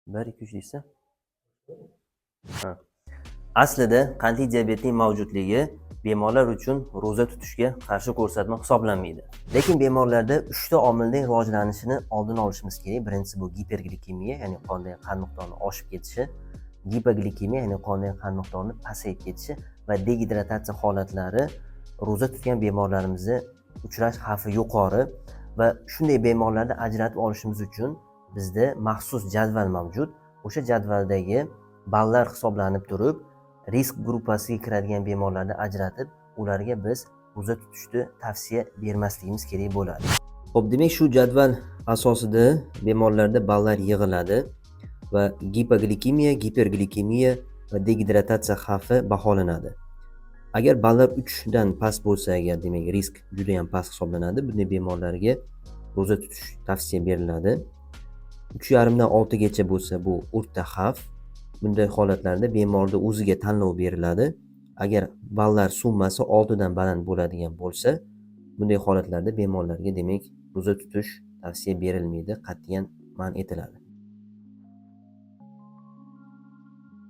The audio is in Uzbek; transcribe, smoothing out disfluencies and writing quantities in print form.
1 2 3 desa. Ha. Aslida qandli diabetning mavjudligi bemorlar uchun ro'za tutishga qarshi ko'rsatma hisoblanmaydi. Lekin bemorlarda 3 ta omilning rivojlanishini oldini olishimiz kerak. Birinchisi bu giperglikemiya, ya'ni qondagi qand miqdorining oshib ketishi, gipoglikemiya, ya'ni qondagi qand miqdorining pasayib ketishi va degidratatsiya holatlari ro'za tutgan bemorlarimizda uchrash xavfi yuqori va shunday bemorlarni ajratib olishimiz uchun bizda maxsus jadval mavjud. O'sha jadvaldagi ballar hisoblanib turib, risk gruppasiga kiradigan bemorlarni ajratib, ularga biz ro'za tutishni tavsiya bermasligimiz kerak bo'ladi. Xo'p, demak shu jadval asosida bemorlarda ballar yig'iladi va gipoglikemiya, giperglikemiya va degidratatsiya xavfi baholanadi. Agar ballar 3 dan past bo'lsa, agar demak risk juda ham past hisoblanadi. Bunday bemorlarga ro'za tutish tavsiya beriladi. 3,5 dan 6 gacha bo'lsa, bu o'rta xavf. Bunday holatlarda bemorda o'ziga tanlov beriladi. Agar ballar summasi 6 dan baland bo'ladigan bo'lsa, bunday holatlarda bemorlarga demak ro'za tutish tavsiya berilmaydi, qat'iyan man etiladi.